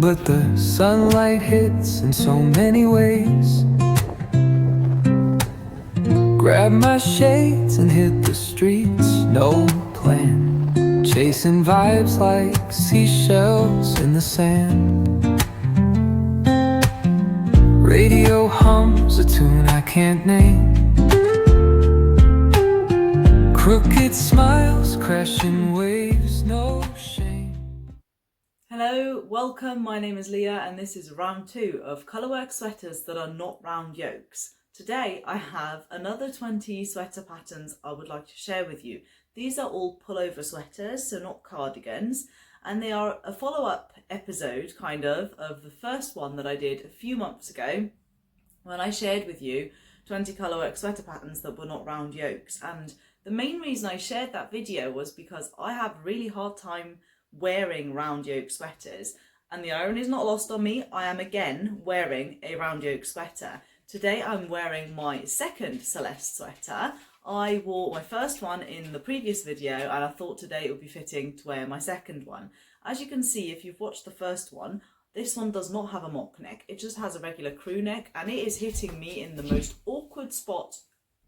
but the sunlight hits in so many ways. Grab my shades and hit the streets, no plan, chasing vibes like seashells in the sand. Radio hums a tune I can't name, crooked smiles, crashing waves, no shame. Hello, welcome, my name is Leah and this is round 2 of colourwork sweaters that are not round yokes. Today I have another 20 sweater patterns I would like to share with you. These are all pullover sweaters, so not cardigans, and they are a follow-up episode of the first one that I did a few months ago when I shared with you 20 colourwork sweater patterns that were not round yokes. And the main reason I shared that video was because I have a really hard time wearing round yoke sweaters, and the irony is not lost on me. I am again wearing a round yoke sweater. Today I'm wearing my second Celeste sweater. I wore my first one in the previous video and I thought today it would be fitting to wear my second one. As you can see, if you've watched the first one, this one does not have a mock neck. It just has a regular crew neck and it is hitting me in the most awkward spot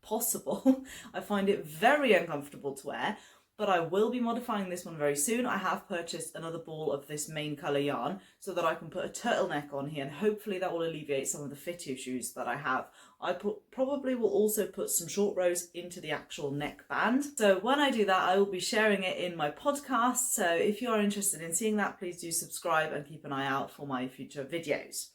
possible. I find it very uncomfortable to wear, but I will be modifying this one very soon. I have purchased another ball of this main colour yarn so that I can put a turtleneck on here, and hopefully that will alleviate some of the fit issues that I have. I probably will also put some short rows into the actual neck band. So when I do that, I will be sharing it in my podcast. So if you are interested in seeing that, please do subscribe and keep an eye out for my future videos.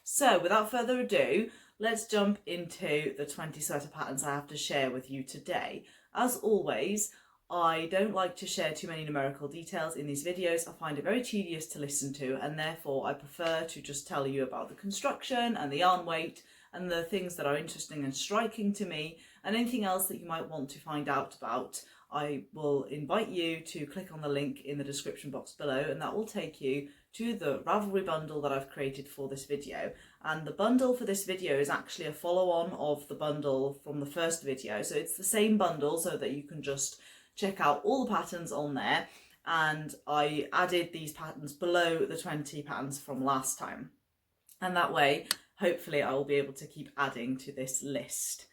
So without further ado, let's jump into the 20 sweater patterns I have to share with you today. As always, I don't like to share too many numerical details in these videos. I find it very tedious to listen to, and therefore I prefer to just tell you about the construction and the yarn weight and the things that are interesting and striking to me, and anything else that you might want to find out about. I will invite you to click on the link in the description box below, and that will take you to the Ravelry bundle that I've created for this video. And the bundle for this video is actually a follow-on of the bundle from the first video, so it's the same bundle so that you can just check out all the patterns on there, and I added these patterns below the 20 patterns from last time, and that way hopefully I will be able to keep adding to this list.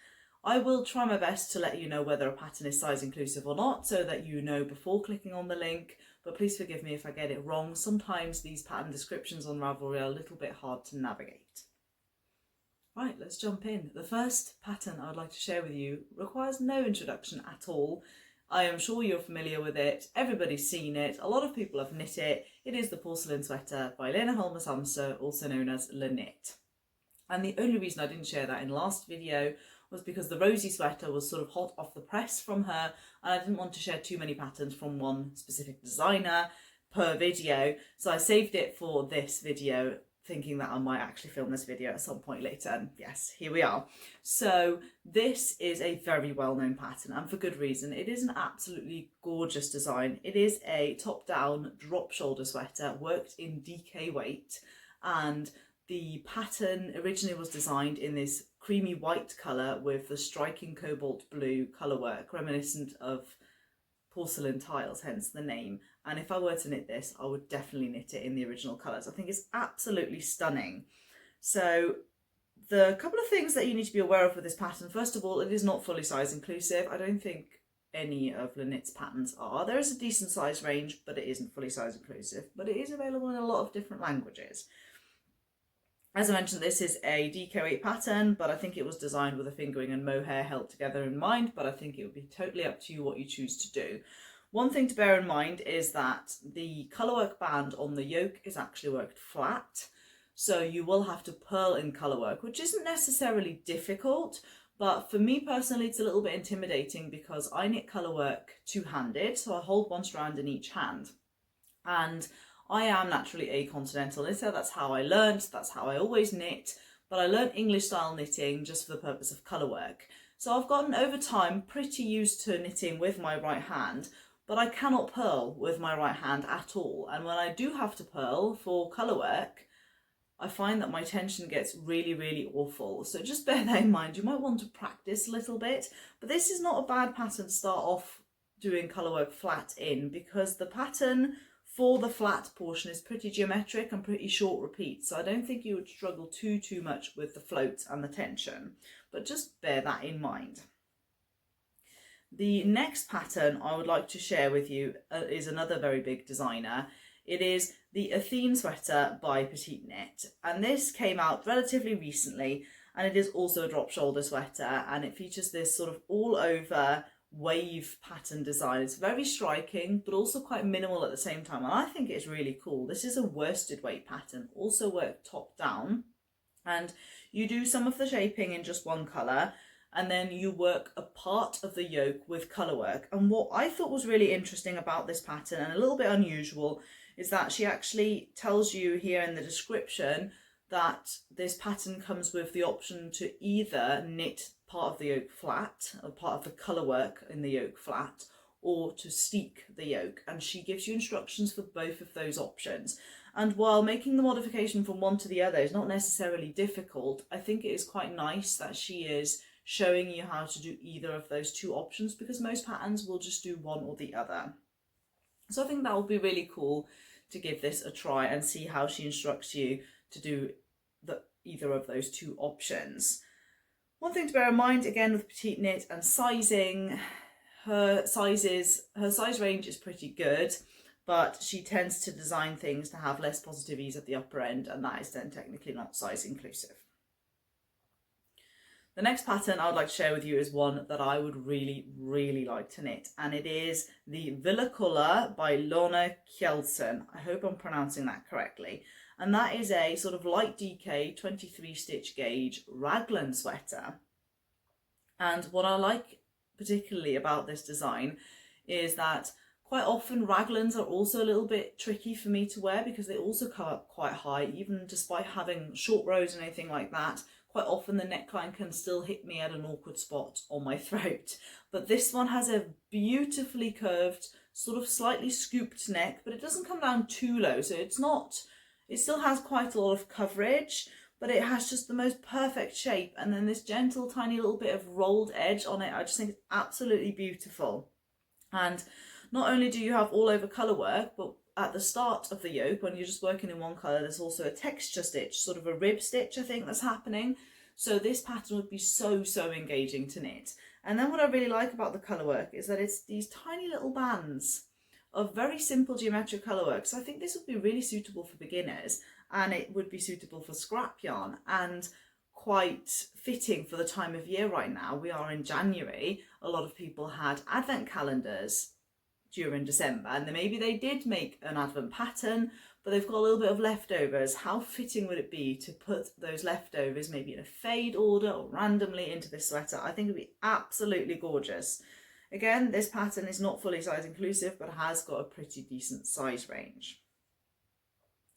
I will try my best to let you know whether a pattern is size inclusive or not, so that you know before clicking on the link, but please forgive me if I get it wrong. Sometimes these pattern descriptions on Ravelry are a little bit hard to navigate. Right, let's jump in. The first pattern I would like to share with you requires no introduction at all. I am sure you're familiar with it, everybody's seen it, a lot of people have knit it. It is the porcelain sweater by Lena Holmer-Samsa, also known as Le Knit. And the only reason I didn't share that in last video was because the rosy sweater was sort of hot off the press from her, and I didn't want to share too many patterns from one specific designer per video, so I saved it for this video, thinking that I might actually film this video at some point later, and yes, here we are. So this is a very well-known pattern, and for good reason. It is an absolutely gorgeous design. It is a top-down drop shoulder sweater worked in DK weight, and the pattern originally was designed in this creamy white colour with the striking cobalt blue colour work, reminiscent of porcelain tiles, hence the name. And if I were to knit this, I would definitely knit it in the original colours. I think it's absolutely stunning. So the couple of things that you need to be aware of with this pattern, first of all, it is not fully size inclusive. I don't think any of Le Knit's patterns are. There is a decent size range, but it isn't fully size inclusive, but it is available in a lot of different languages. As I mentioned, this is a DK8 pattern, but I think it was designed with a fingering and mohair held together in mind, but I think it would be totally up to you what you choose to do. One thing to bear in mind is that the colourwork band on the yoke is actually worked flat, so you will have to purl in colourwork, which isn't necessarily difficult, but for me personally it's a little bit intimidating because I knit colourwork two-handed, so I hold one strand in each hand. And I am naturally a continental knitter, that's how I learned, that's how I always knit, but I learned English style knitting just for the purpose of colourwork. So I've gotten over time pretty used to knitting with my right hand, but I cannot purl with my right hand at all. And when I do have to purl for colourwork, I find that my tension gets really, really awful. So just bear that in mind. You might want to practice a little bit, but this is not a bad pattern to start off doing colourwork flat in, because the pattern for the flat portion is pretty geometric and pretty short repeats, so I don't think you would struggle too much with the float and the tension, but just bear that in mind. The next pattern I would like to share with you is another very big designer. It is the Athene sweater by Petite Knit, and this came out relatively recently, and it is also a drop shoulder sweater, and it features this sort of all over wave pattern design. It's very striking but also quite minimal at the same time, and I think it's really cool. This is a worsted weight pattern, also worked top down, and you do some of the shaping in just one colour, and then you work a part of the yoke with colourwork. And what I thought was really interesting about this pattern, and a little bit unusual, is that she actually tells you here in the description that this pattern comes with the option to either knit part of the yoke flat, or part of the colourwork in the yoke flat, or to steek the yoke, and she gives you instructions for both of those options. And while making the modification from one to the other is not necessarily difficult, I think it is quite nice that she is showing you how to do either of those two options, because most patterns will just do one or the other. So I think that would be really cool to give this a try and see how she instructs you to do either of those two options. One thing to bear in mind, again, with Petite Knit and sizing, her size range is pretty good, but she tends to design things to have less positive ease at the upper end, and that is then technically not size inclusive. The next pattern I would like to share with you is one that I would really like to knit, and it is the Villa Colour by Lorna Kjeldsen. I hope I'm pronouncing that correctly. And that is a sort of light DK 23 stitch gauge raglan sweater. And what I like particularly about this design is that quite often raglans are also a little bit tricky for me to wear, because they also come up quite high, even despite having short rows and anything like that. Quite often the neckline can still hit me at an awkward spot on my throat. But this one has a beautifully curved, sort of slightly scooped neck, but it doesn't come down too low, so it still has quite a lot of coverage, but it has just the most perfect shape, and then this gentle tiny little bit of rolled edge on it. I just think it's absolutely beautiful. And not only do you have all over colour work, but at the start of the yoke, when you're just working in one colour, there's also a texture stitch, sort of a rib stitch, I think, that's happening. So this pattern would be so engaging to knit. And then what I really like about the colour work is that it's these tiny little bands of very simple geometric colour work. So I think this would be really suitable for beginners, and it would be suitable for scrap yarn, and quite fitting for the time of year right now. We are in January. A lot of people had advent calendars during December, and then maybe they did make an advent pattern, but they've got a little bit of leftovers. How fitting would it be to put those leftovers maybe in a fade order or randomly into this sweater? I think it would be absolutely gorgeous. Again, this pattern is not fully size inclusive, but has got a pretty decent size range.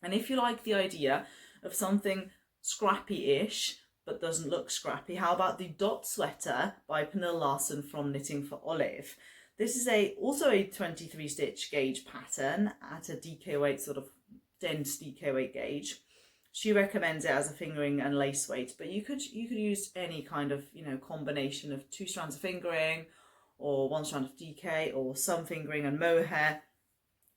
And if you like the idea of something scrappy-ish but doesn't look scrappy, how about the Dot Sweater by Pernille Larsen from Knitting for Olive? This is also a 23 stitch gauge pattern at a DK weight, sort of dense DK weight gauge. She recommends it as a fingering and lace weight, but you could use any kind of combination of 2 strands of fingering, or 1 strand of DK, or some fingering and mohair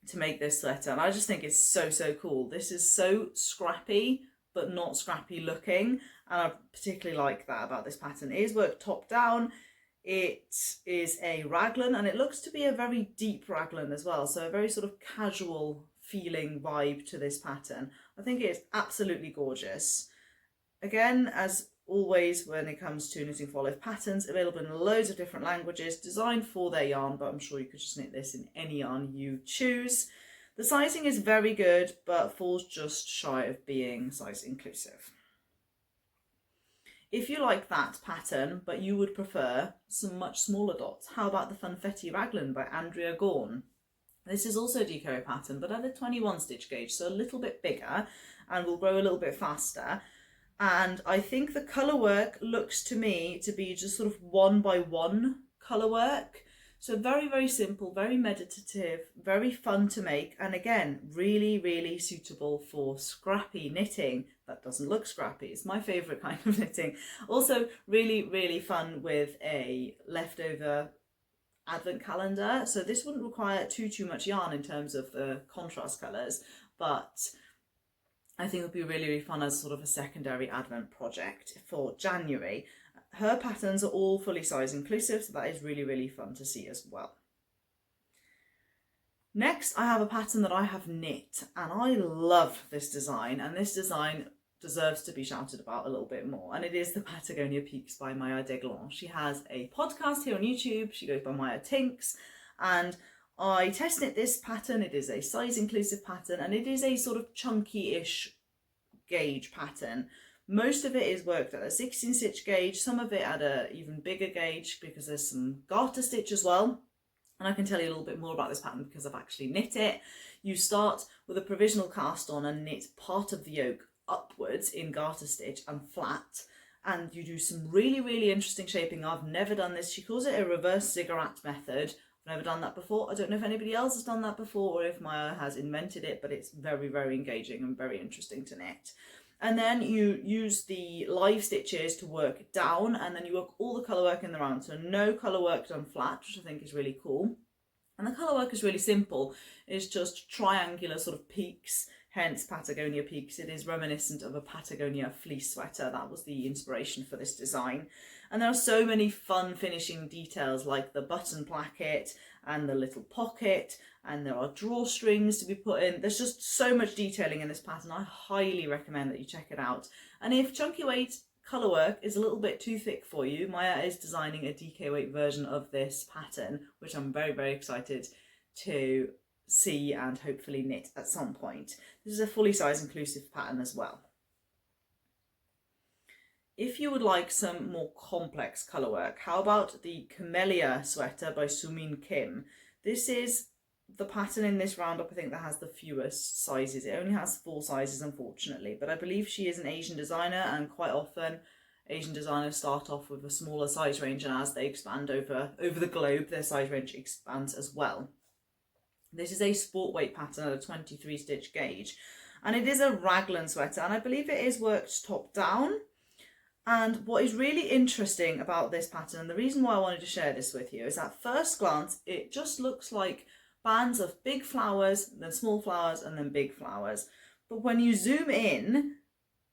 to make this sweater. And I just think it's so cool. This is so scrappy but not scrappy looking, and I particularly like that about this pattern. It is worked top down. It is a raglan, and it looks to be a very deep raglan as well, so a very sort of casual feeling vibe to this pattern. I think it's absolutely gorgeous. Again, as always when it comes to Knitting for Olive patterns, available in loads of different languages, designed for their yarn, but I'm sure you could just knit this in any yarn you choose. The sizing is very good, but falls just shy of being size inclusive. If you like that pattern, but you would prefer some much smaller dots, how about the Funfetti Raglan by Andrea Gorn? This is also a DK pattern, but at a 21 stitch gauge, so a little bit bigger, and will grow a little bit faster. And I think the colour work looks to me to be just sort of 1 by 1 colour work. So very simple, very meditative, very fun to make, and again, really suitable for scrappy knitting that doesn't look scrappy. It's my favourite kind of knitting. Also really fun with a leftover advent calendar. So this wouldn't require too much yarn in terms of the contrast colours, but I think it would be really, really fun as sort of a secondary advent project for January. Her patterns are all fully size inclusive, so that is really, really fun to see as well. Next, I have a pattern that I have knit, and I love this design, and this design deserves to be shouted about a little bit more, and it is the Patagonia Peaks by Maya Deglan. She has a podcast here on YouTube. She goes by Maya Tinks, and I test knit this pattern. It is a size inclusive pattern, and it is a sort of chunky-ish gauge pattern. Most of it is worked at a 16 stitch gauge, some of it at a even bigger gauge because there's some garter stitch as well. And I can tell you a little bit more about this pattern because I've actually knit it. You start with a provisional cast on and knit part of the yoke upwards in garter stitch and flat, and you do some really, really interesting shaping. I've never done this. She calls it a reverse ziggurat method. I've never done that before. I don't know if anybody else has done that before or if Maya has invented it, but it's very, very engaging and very interesting to knit. And then you use the live stitches to work down, and then you work all the colour work in the round. So no colour work done flat, which I think is really cool. And the colour work is really simple. It's just triangular sort of peaks, hence Patagonia Peaks. It is reminiscent of a Patagonia fleece sweater. That was the inspiration for this design. And there are so many fun finishing details like the button placket and the little pocket, and there are drawstrings to be put in. There's just so much detailing in this pattern. I highly recommend that you check it out. And if chunky weight colour work is a little bit too thick for you, Maya is designing a DK weight version of this pattern, which I'm very, very excited to see and hopefully knit at some point. This is a fully size inclusive pattern as well. If you would like some more complex colour work, how about the Camellia sweater by Sumin Kim? This is the pattern in this roundup, I think, that has the fewest sizes. It only has 4 sizes, unfortunately, but I believe she is an Asian designer, and quite often Asian designers start off with a smaller size range, and as they expand over the globe, their size range expands as well. This is a sport weight pattern at a 23 stitch gauge, and it is a raglan sweater, and I believe it is worked top down. And what is really interesting about this pattern, and the reason why I wanted to share this with you, is at first glance it just looks like bands of big flowers, then small flowers, and then big flowers. But when you zoom in,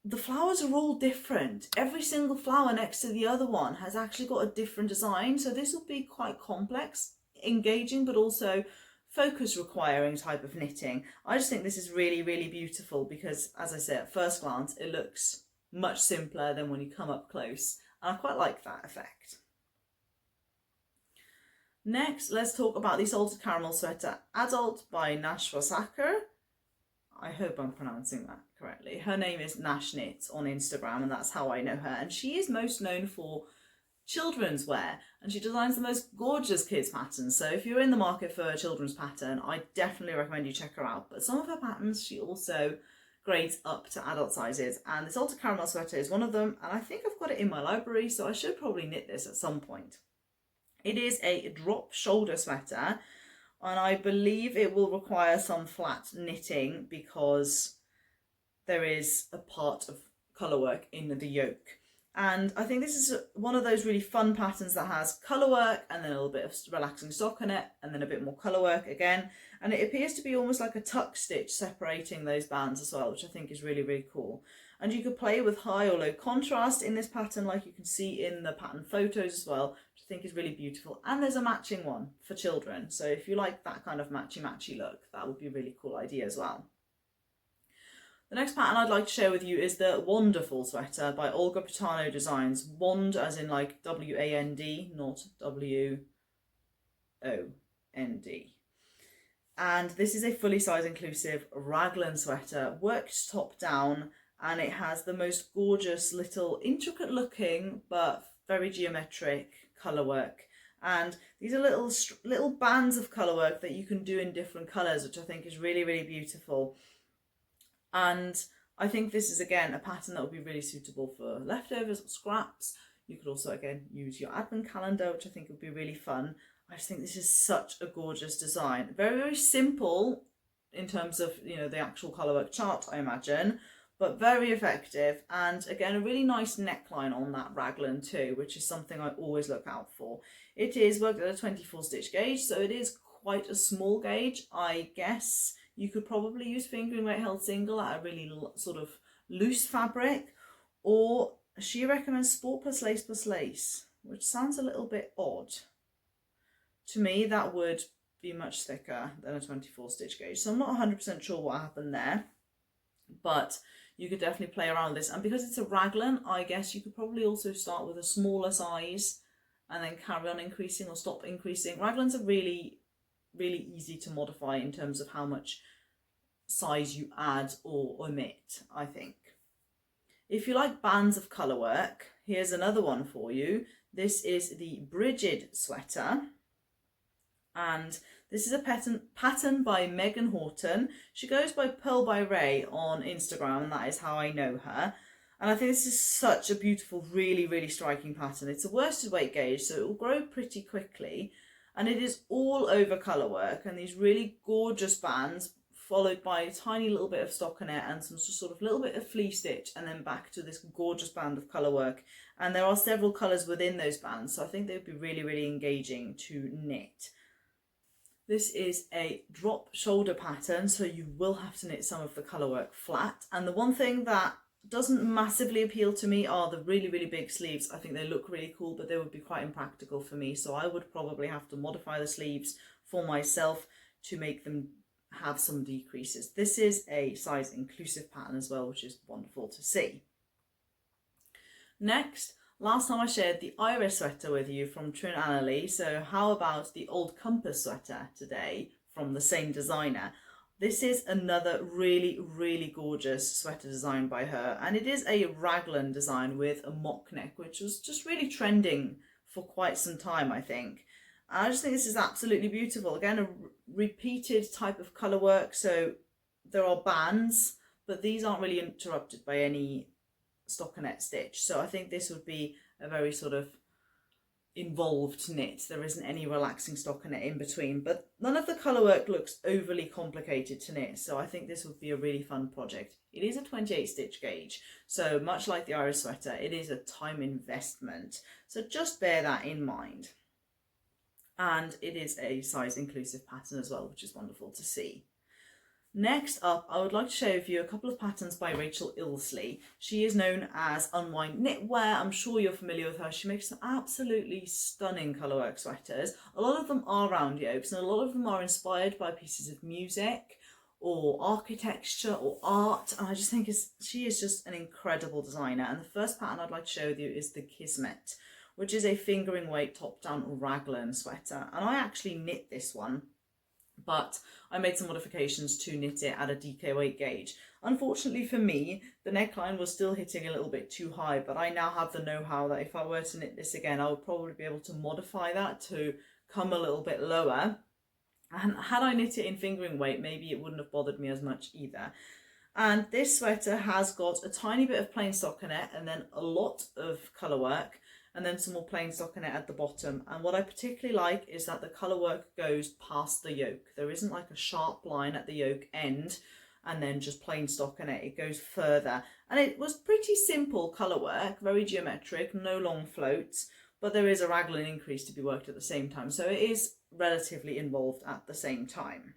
the flowers are all different. Every single flower next to the other one has actually got a different design. So this will be quite complex, engaging, but also focus requiring type of knitting. I just think this is really, really beautiful because, as I say, at first glance, it looks much simpler than when you come up close. And I quite like that effect. Next, let's talk about the Salted Caramel Sweater Adult by Nashwa Sacker. I hope I'm pronouncing that correctly. Her name is Nash Knits on Instagram, and that's how I know her. And she is most known for children's wear, and she designs the most gorgeous kids patterns. So if you're in the market for a children's pattern, I definitely recommend you check her out. But some of her patterns she also grades up to adult sizes, and the Salted Caramel Sweater is one of them, and I think I've got it in my library, so I should probably knit this at some point. It is a drop shoulder sweater, and I believe it will require some flat knitting because there is a part of colour work in the yoke. And I think this is one of those really fun patterns that has colour work and then a little bit of relaxing stockinette and then a bit more colour work again. And it appears to be almost like a tuck stitch separating those bands as well, which I think is really, really cool. And you could play with high or low contrast in this pattern, like you can see in the pattern photos as well, which I think is really beautiful. And there's a matching one for children. So if you like that kind of matchy-matchy look, that would be a really cool idea as well. The next pattern I'd like to share with you is the Wonderful Sweater by Olga Pitano Designs. Wand as in like W-A-N-D, not W-O-N-D. And this is a fully size inclusive raglan sweater, worked top down, and it has the most gorgeous little intricate looking but very geometric colour work. And these are little bands of colour work that you can do in different colours, which I think is really, really beautiful. And I think this is, again, a pattern that would be really suitable for leftovers or scraps. You could also, again, use your advent calendar, which I think would be really fun. I just think this is such a gorgeous design. Very, very simple in terms of, you know, the actual colourwork chart, I imagine. but very effective. And again, a really nice neckline on that raglan too, which is something I always look out for. It is worked at a 24 stitch gauge, so it is quite a small gauge. I guess you could probably use fingering weight held single at a really sort of loose fabric, or she recommends sport plus lace, which sounds a little bit odd. To me, that would be much thicker than a 24 stitch gauge. So I'm not 100% sure what happened there, but you could definitely play around with this. And because it's a raglan, I guess you could probably also start with a smaller size and then carry on increasing or stop increasing. Raglans are really, really easy to modify in terms of how much size you add or omit, I think. If you like bands of colour work, here's another one for you. This is the Brigid sweater. And this is a pattern by Megan Horton. She goes by Pearl by Ray on Instagram, and that is how I know her. And I think this is such a beautiful, really, really striking pattern. It's a worsted weight gauge, so it will grow pretty quickly. And it is all over colour work and these really gorgeous bands, followed by a tiny little bit of stockinette and some sort of little bit of flea stitch, and then back to this gorgeous band of colour work. And there are several colours within those bands, so I think they would be really, really engaging to knit. This is a drop shoulder pattern, so you will have to knit some of the colour work flat. And the one thing that doesn't massively appeal to me are the really, really big sleeves. I think they look really cool, but they would be quite impractical for me. So I would probably have to modify the sleeves for myself to make them have some decreases. This is a size inclusive pattern as well, which is wonderful to see. Next, last time I shared the Iris sweater with you from Trin Annalie, so how about the Old Compass sweater today from the same designer? This is another really, really gorgeous sweater design by her, and it is a raglan design with a mock neck, which was just really trending for quite some time, I think. I just think this is absolutely beautiful. Again, a repeated type of colour work, so there are bands, but these aren't really interrupted by any stockinette stitch. So I think this would be a very sort of involved knit. There isn't any relaxing stockinette in between, but none of the colour work looks overly complicated to knit, so I think this would be a really fun project. It is a 28 stitch gauge, so much like the Iris sweater, it is a time investment, so just bear that in mind. And it is a size inclusive pattern as well, which is wonderful to see. Next up, I would like to share with you a couple of patterns by Rachel Ilsley. She is known as Unwind Knitwear. I'm sure you're familiar with her. She makes some absolutely stunning colourwork sweaters. A lot of them are round yokes, and a lot of them are inspired by pieces of music or architecture or art. And I just think she is just an incredible designer. And the first pattern I'd like to share with you is the Kismet, which is a fingering weight top-down raglan sweater. And I actually knit this one, but I made some modifications to knit it at a DK weight gauge. Unfortunately for me, the neckline was still hitting a little bit too high, but I now have the know-how that if I were to knit this again, I would probably be able to modify that to come a little bit lower. And had I knit it in fingering weight, maybe it wouldn't have bothered me as much either. And this sweater has got a tiny bit of plain stockinette and then a lot of colour work, and then some more plain stockinette at the bottom. And what I particularly like is that the colour work goes past the yoke. There isn't like a sharp line at the yoke end and then just plain stockinette. It goes further. And it was pretty simple colour work, very geometric, no long floats, but there is a raglan increase to be worked at the same time. So it is relatively involved at the same time.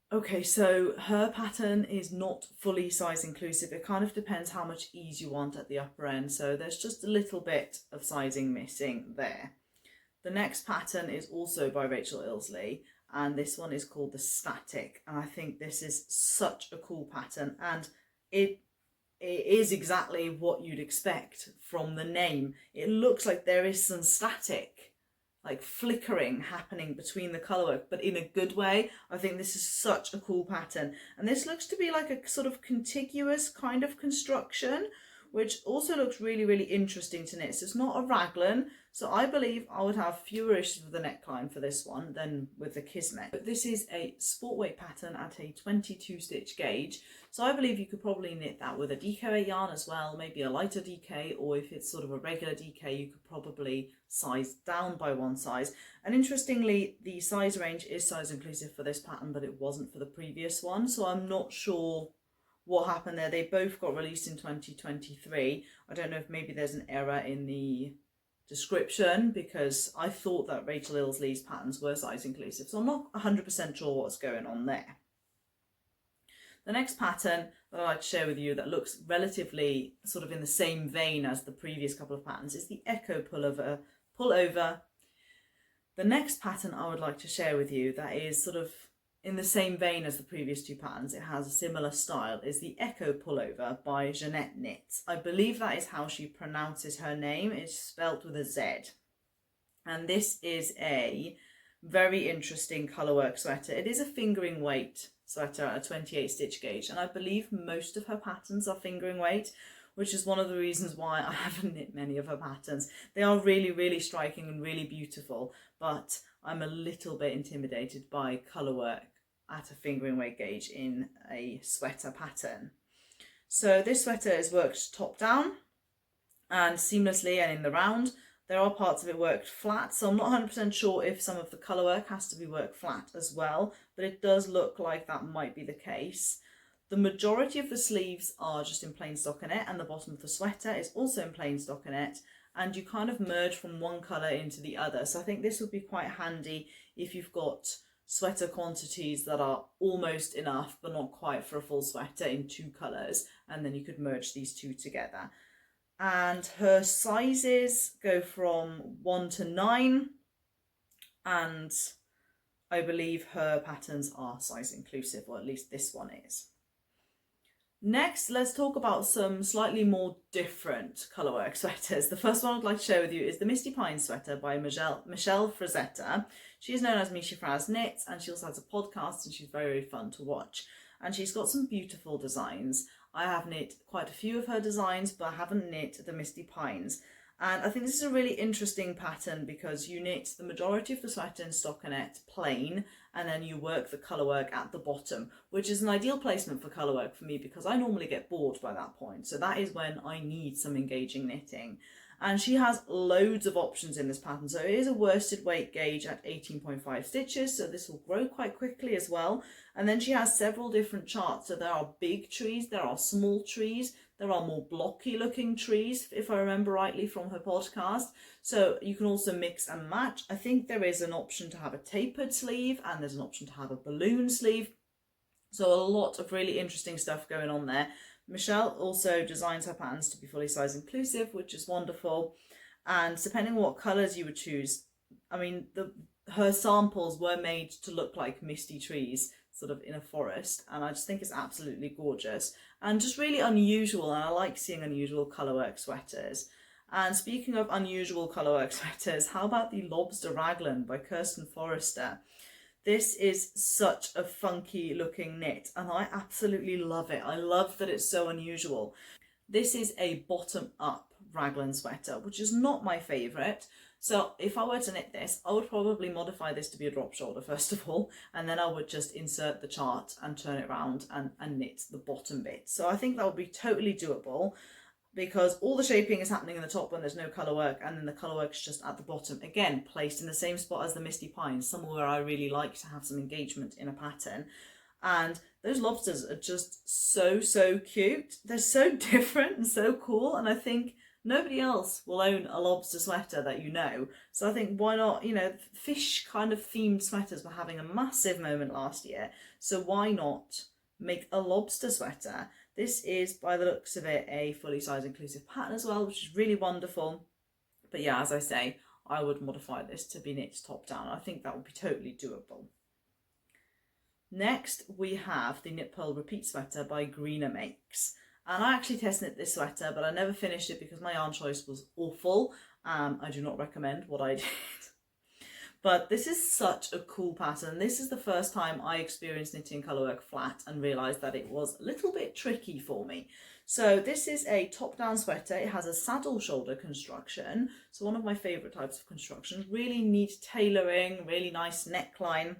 Okay, so her pattern is not fully size inclusive. It kind of depends how much ease you want at the upper end. So there's just a little bit of sizing missing there. The next pattern is also by Rachel Ilsley, and this one is called the Static. And I think this is such a cool pattern, and it is exactly what you'd expect from the name. It looks like there is some static, like flickering happening between the colourwork, but in a good way. I think this is such a cool pattern. And this looks to be like a sort of contiguous kind of construction, which also looks really, really interesting to knit. So it's not a raglan, so I believe I would have fewer issues with the neckline for this one than with the Kismet. But this is a sport weight pattern at a 22 stitch gauge, so I believe you could probably knit that with a DK yarn as well, maybe a lighter DK, or if it's sort of a regular DK, you could probably size down by one size. And interestingly, the size range is size inclusive for this pattern, but it wasn't for the previous one, so I'm not sure what happened there. They both got released in 2023. I don't know if maybe there's an error in the description, because I thought that Rachel Ilsley's patterns were size inclusive, so I'm not 100% sure what's going on there. The next pattern that I'd like to share with you that looks relatively sort of in the same vein as the previous couple of patterns is the Echo pullover. The next pattern I would like to share with you that is sort of in the same vein as the previous two patterns, it has a similar style, is the Echo pullover by Jeanette Knits. I believe that is how she pronounces her name. It's spelt with a Z. And this is a very interesting colourwork sweater. It is a fingering weight sweater at a 28 stitch gauge, and I believe most of her patterns are fingering weight, which is one of the reasons why I haven't knit many of her patterns. They are really, really striking and really beautiful, but I'm a little bit intimidated by colourwork at a fingering weight gauge in a sweater pattern. So this sweater is worked top down and seamlessly and in the round. There are parts of it worked flat, so I'm not 100% sure if some of the colourwork has to be worked flat as well, but it does look like that might be the case. The majority of the sleeves are just in plain stockinette, and the bottom of the sweater is also in plain stockinette, and you kind of merge from one colour into the other. So I think this would be quite handy if you've got sweater quantities that are almost enough but not quite for a full sweater in two colours, and then you could merge these two together. And her sizes go from 1 to 9, and I believe her patterns are size inclusive, or at least this one is. Next, let's talk about some slightly more different colourwork sweaters. The first one I'd like to share with you is the Misty Pine sweater by Michelle Frazetta. She is known as Misha Fraz Knits, and she also has a podcast, and she's very, very fun to watch. And she's got some beautiful designs. I have knit quite a few of her designs, but I haven't knit the Misty Pines. And I think this is a really interesting pattern because you knit the majority of the sweater in stockinette plain, and then you work the colourwork at the bottom, which is an ideal placement for colourwork for me because I normally get bored by that point. So that is when I need some engaging knitting. And she has loads of options in this pattern. So it is a worsted weight gauge at 18.5 stitches, so this will grow quite quickly as well. And then she has several different charts. So there are big trees, there are small trees, there are more blocky looking trees, if I remember rightly from her podcast. So you can also mix and match. I think there is an option to have a tapered sleeve, and there's an option to have a balloon sleeve. So a lot of really interesting stuff going on there. Michelle also designs her patterns to be fully size inclusive, which is wonderful. And depending on what colours you would choose, I mean, her samples were made to look like misty trees, sort of in a forest, and I just think it's absolutely gorgeous and just really unusual, and I like seeing unusual colourwork sweaters. And speaking of unusual colourwork sweaters, how about the Lobster Raglan by Kirsten Forrester? This is such a funky looking knit, and I absolutely love it. I love that it's so unusual. This is a bottom up raglan sweater, which is not my favourite. So if I were to knit this, I would probably modify this to be a drop shoulder first of all, and then I would just insert the chart and turn it around and knit the bottom bit. So I think that would be totally doable, because all the shaping is happening in the top when there's no colourwork, and then the colourwork is just at the bottom, again placed in the same spot as the Misty Pines, somewhere where I really like to have some engagement in a pattern. And those lobsters are just so cute. They're so different and so cool, and I think nobody else will own a lobster sweater that you know. So I think why not, you know, fish kind of themed sweaters were having a massive moment last year, so why not make a lobster sweater? This is, by the looks of it, a fully size inclusive pattern as well, which is really wonderful. But yeah, as I say, I would modify this to be knit top down. I think that would be totally doable. Next, we have the Knit Purl Repeat Sweater by Greener Makes. And I actually test knit this sweater, but I never finished it because my yarn choice was awful. I do not recommend what I did. But this is such a cool pattern. This is the first time I experienced knitting colourwork flat and realised that it was a little bit tricky for me. So this is a top-down sweater. It has a saddle shoulder construction. So one of my favourite types of construction. Really neat tailoring, really nice neckline.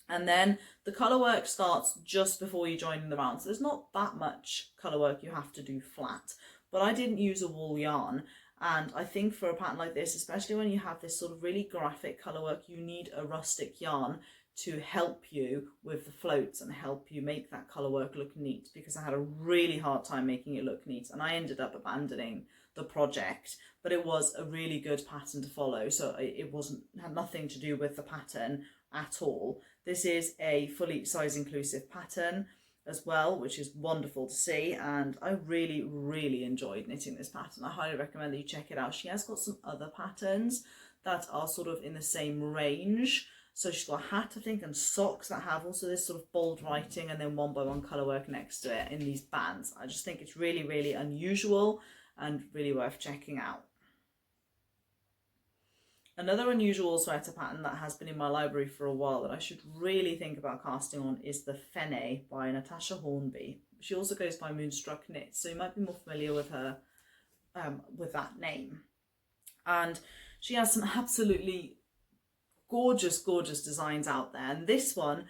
And then the colourwork starts just before you join in the round. So there's not that much colourwork you have to do flat. But I didn't use a wool yarn. And I think for a pattern like this, especially when you have this sort of really graphic colourwork, you need a rustic yarn to help you with the floats and help you make that colour work look neat, because I had a really hard time making it look neat and I ended up abandoning the project. But it was a really good pattern to follow, so it had nothing to do with the pattern at all. This is a fully size inclusive pattern as well, which is wonderful to see, and I really enjoyed knitting this pattern. I highly recommend that you check it out. She has got some other patterns that are sort of in the same range. So she's got a hat, I think, and socks that have also this sort of bold writing and then 1x1 colour work next to it in these bands. I just think it's really unusual and really worth checking out. Another unusual sweater pattern that has been in my library for a while that I should really think about casting on is the Fene by Natasha Hornby. She also goes by Moonstruck Knits, so you might be more familiar with her with that name. And she has some absolutely gorgeous designs out there, and this one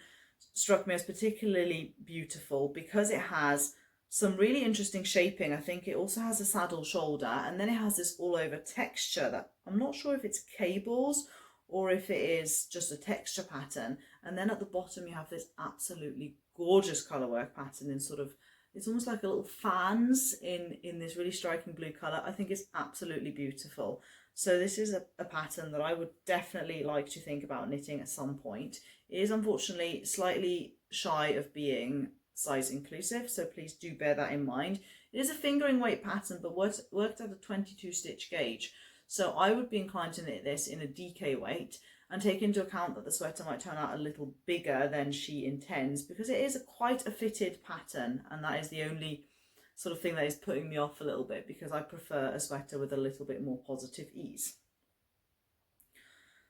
struck me as particularly beautiful because it has some really interesting shaping. I think it also has a saddle shoulder, and then it has this all over texture that I'm not sure if it's cables or if it is just a texture pattern. And then at the bottom you have this absolutely gorgeous colour work pattern in sort of, it's almost like a little fans in this really striking blue colour. I think it's absolutely beautiful. So this is a pattern that I would definitely like to think about knitting at some point. It is unfortunately slightly shy of being size inclusive, so please do bear that in mind. It is a fingering weight pattern, but worked at a 22 stitch gauge. So I would be inclined to knit this in a DK weight and take into account that the sweater might turn out a little bigger than she intends, because it is quite a fitted pattern, and that is the only sort of thing that is putting me off a little bit, because I prefer a sweater with a little bit more positive ease.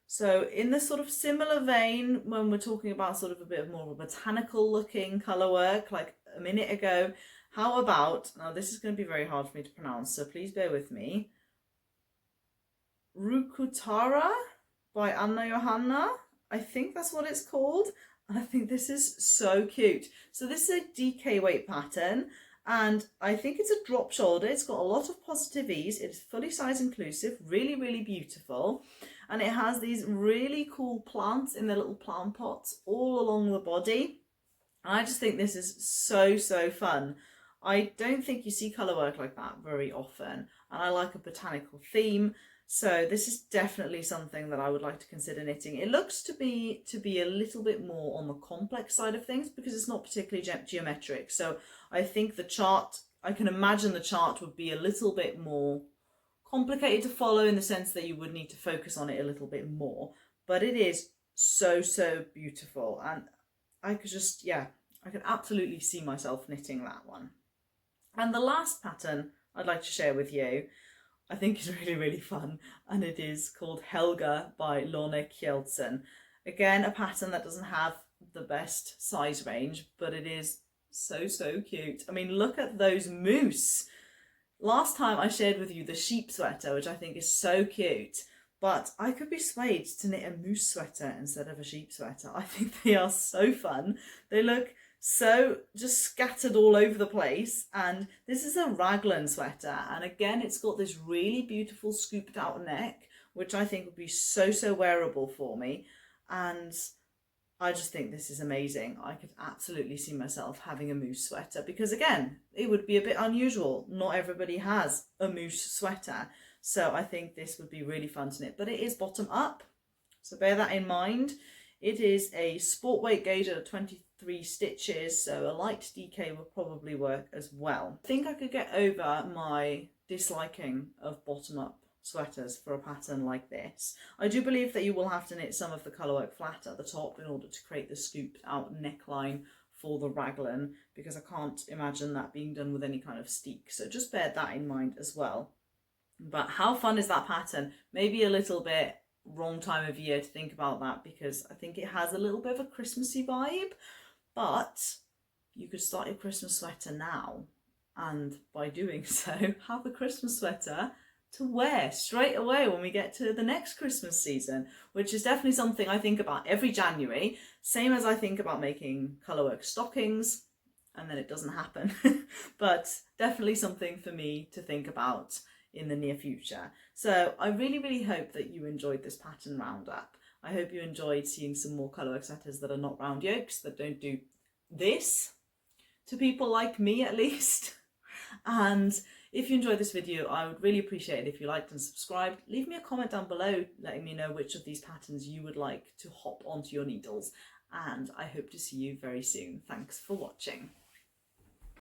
So in this sort of similar vein, when we're talking about sort of a bit more of a botanical looking colour work like a minute ago, how about, now this is going to be very hard for me to pronounce, so please bear with me, Rukutara by Anna Johanna. I think that's what it's called. I think this is so cute. So this is a DK weight pattern, and I think it's a drop shoulder. It's got a lot of positive ease. It is fully size inclusive, really beautiful. And it has these really cool plants in their little plant pots all along the body. And I just think this is so fun. I don't think you see colour work like that very often, and I like a botanical theme. So this is definitely something that I would like to consider knitting. It looks to be a little bit more on the complex side of things because it's not particularly geometric. So I think the chart, I can imagine the chart would be a little bit more complicated to follow in the sense that you would need to focus on it a little bit more. But it is so beautiful, and I could just, yeah, I could absolutely see myself knitting that one. And the last pattern I'd like to share with you, I think is really fun, and it is called Helga by Lone Kjeldsen. Again, a pattern that doesn't have the best size range, but it is so cute. I mean, look at those moose. Last time I shared with you the sheep sweater, which I think is so cute, but I could be swayed to knit a moose sweater instead of a sheep sweater. I think they are so fun. They look so just scattered all over the place, and this is a raglan sweater, and again it's got this really beautiful scooped out neck, which I think would be so wearable for me, and I just think this is amazing. I could absolutely see myself having a moose sweater, because again it would be a bit unusual. Not everybody has a moose sweater, so I think this would be really fun to knit. But it is bottom up, so bear that in mind. It is a sport weight gauge at 23 stitches, so a light DK would probably work as well. I think I could get over my disliking of bottom up sweaters for a pattern like this. I do believe that you will have to knit some of the colourwork flat at the top in order to create the scooped out neckline for the raglan, because I can't imagine that being done with any kind of steek, so just bear that in mind as well. But how fun is that pattern? Maybe a little bit wrong time of year to think about that, because I think it has a little bit of a Christmassy vibe, but you could start your Christmas sweater now, and by doing so have a Christmas sweater to wear straight away when we get to the next Christmas season, which is definitely something I think about every January, same as I think about making colourwork stockings, and then it doesn't happen. But definitely something for me to think about in the near future. So I really hope that you enjoyed this pattern roundup. I hope you enjoyed seeing some more colourwork sweaters that are not round yokes, that don't do this to people like me at least. And if you enjoyed this video, I would really appreciate it if you liked and subscribed. Leave me a comment down below letting me know which of these patterns you would like to hop onto your needles, and I hope to see you very soon. Thanks for watching.